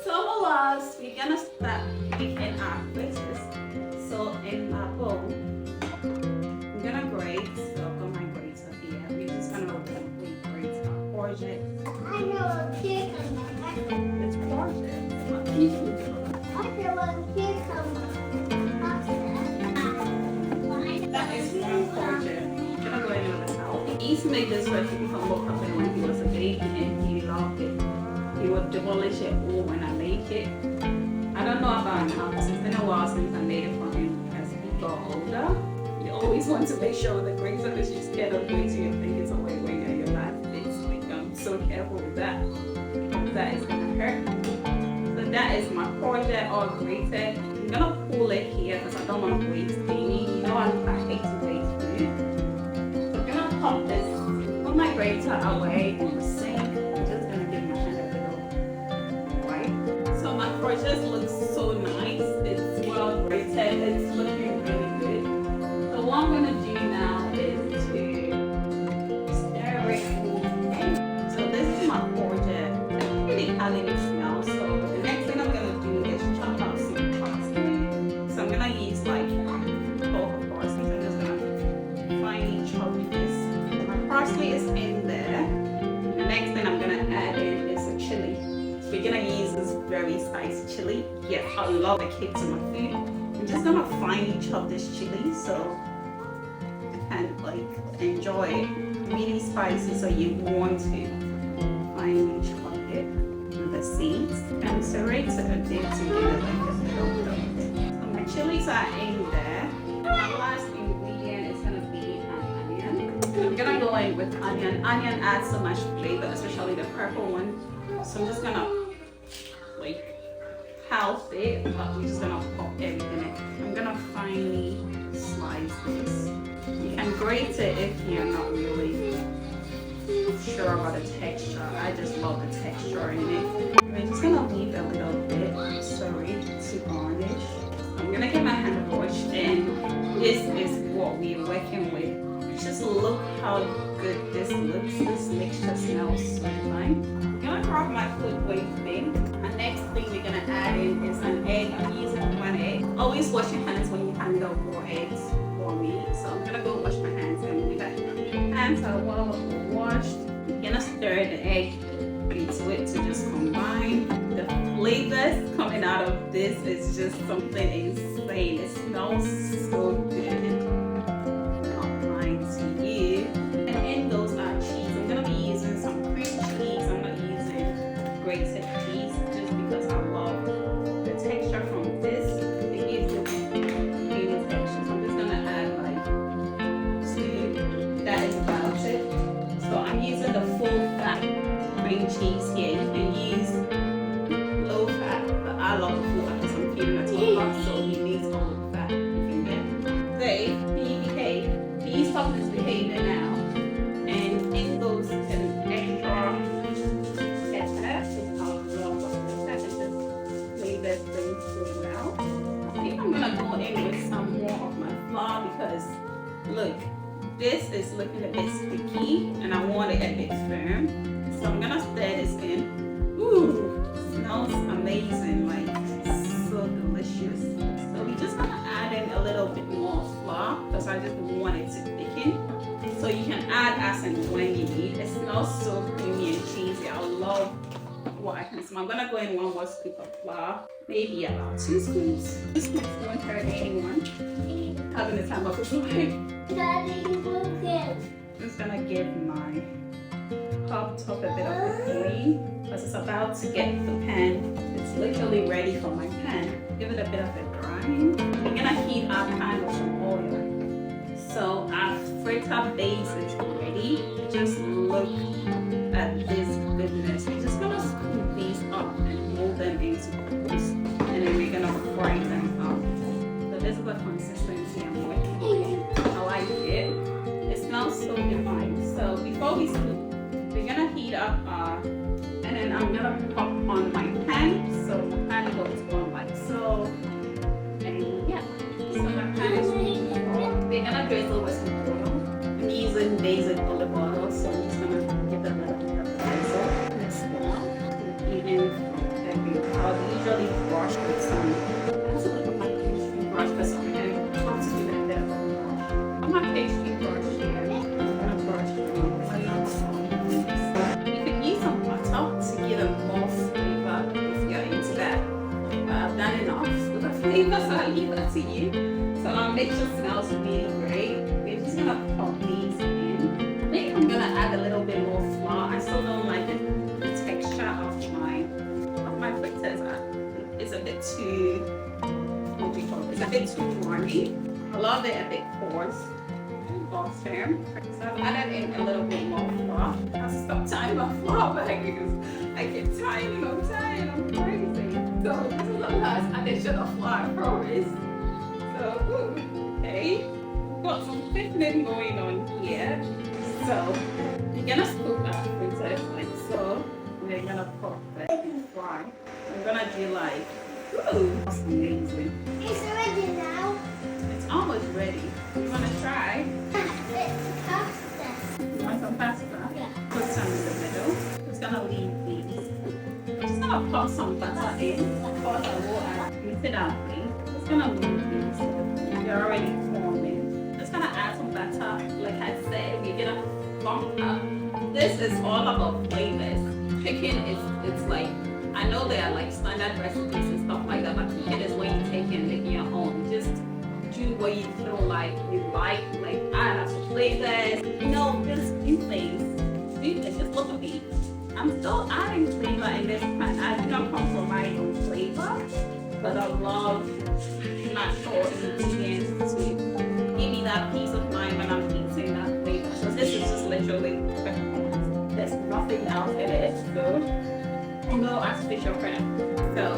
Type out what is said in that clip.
So my loves, we're gonna start making our fritters. So in my bowl, I'm gonna grate. So I've got my grater here. We're just gonna quickly grate our courgette. I know a cucumber. It's courgette. I know a cucumber. That is one courgette. I'm gonna go in with a towel. He used to make this recipe from what happened when he was a baby and he loved it. He would demolish it all when I make it. I don't know about now because it's been a while since I made it for him. As he got older, you always want to make sure the grater because you're scared of grating your fingers away when you're in your life. It's like I'm so careful with that. That is gonna hurt. So that is my courgette all grated. I'm gonna pull it here because I don't want to waste any. You know I hate to waste food. So I'm gonna pop this, put my grater away in the sink. I'm just gonna give my hand a little wipe. So my courgette looks so nice. It's well grated. It's looking really good. So what I'm gonna do now is to stir it in. So this is my courgette. It's pretty elegant smell. So the next thing I'm gonna do is chop up some parsley. So I'm gonna use like both of parsley. So I'm just gonna finely chop this. My parsley is in there. The next thing I'm gonna add in is a chili. So we're gonna use this very spicy chili. Yeah, I love the kick to my food. I'm just gonna finely chop this chili so you can like enjoy it. Really spicy, so you want to finely chop it with the seeds and serrate it a bit to give it like a little bit. So my chilies are in there. My last ingredient is gonna be an onion. I'm gonna go in with onion. Onion adds so much flavor, especially the purple one. So I'm just gonna like half it, but we're just gonna pop everything in. I'm gonna finely slice this. You can grate it if you're not really sure about the texture. I just love the texture in it. I'm just gonna leave a little bit, sorry, to garnish. I'm gonna get my hand washed, and this is what we're working with. Just look how good this looks. This mixture smells so fine. I'm gonna grab my food weight thing. And next thing we're gonna add in is an egg. I'm using 1 egg. Always wash your hands when you handle raw eggs for me. So I'm gonna go wash my hands and do that. Hands are well washed. I'm gonna stir the egg into it to just combine. The flavors coming out of this is just something insane. It smells so good. Not lying to you. And in those are cheese. I'm gonna be using some cream cheese. I'm not using grated cheese just because I love the texture from this. It gives it creamy texture. So I'm just gonna add like 2. That is about it. So I'm using the full fat cream cheese here. You can use low fat, but I love the full fat because I'm feeling at 2 o'clock, so he needs all the fat you can get. Dave, can you behave? Can you stop this behavior now? And in goes an extra ketchup. I love that. It just flavors things so well. I think I'm gonna go in with some more of my flour because look, this is looking a bit sticky and I want it a bit firm. So I'm gonna stir this in. Ooh, smells amazing, like so delicious. So we're just gonna add in a little bit more flour because I just want it to thicken. So you can add as and when you need. It smells so creamy and cheesy. I love what I can smell. I'm gonna go in 1 more scoop of flour, maybe about 2 scoops. 2 scoops won't hurt anyone. Having the time of his life. Daddy, look at. I'm just gonna give my top a bit of a clean because it's about to get the pan. It's literally ready for my pan. Give it a bit of a drying. We're gonna heat our pan with some oil. So our fritter base is ready. Just look at this goodness. We're just gonna scoop these up and mold them into balls, and then we're gonna fry them up. So this is the consistency I'm working with. I like it. It smells so divine. So before we scoop, we're gonna heat up and then I'm gonna pop on my pan. So my pan goes on like so. And yeah, so my pan is ready. We're gonna drizzle with some oil. I'm using basic olive oil, so I'm just gonna give it a little bit of drizzle. Let's so I'll leave that to you. So our mixture smells really great. We're just gonna pop these in. I think I'm gonna add a little bit more flour. I still don't like the texture of my fritters. It's a bit too, what do you call it? It's a bit too runny. I love it a bit coarse. Firm. So I've added in a little bit more flour. I'll stop tying my flour back because I keep tying, I'm crazy. So this is the last addition of flour, I promise. So, okay. We've got some thickening going on here. So we're gonna scoop our fritters like so. We're gonna pop it fry. I'm gonna do like, ooh, that's amazing. It's ready now. It's almost ready. You wanna try? It's pasta. You want some pasta? Yeah. Put some in the middle. Just gonna leave these. I'm just gonna put some butter in. Of course, I will add mix it out, please. Just gonna leave these. They're already forming. Just gonna add some butter. Like I said, we're gonna bump up. This is all about flavors. Chicken it's like, I know there are like standard recipes and stuff like that, but chicken is when you take it and make your own. Just do what you feel like you like add some flavors, just do things. Just look at me. I'm still adding flavor in this pan. I do not compromise on flavor, but I love natural ingredients to give me that peace of mind when I'm eating that flavor. So this is just literally peppercorns. There's nothing else in it, so no artificial crème. So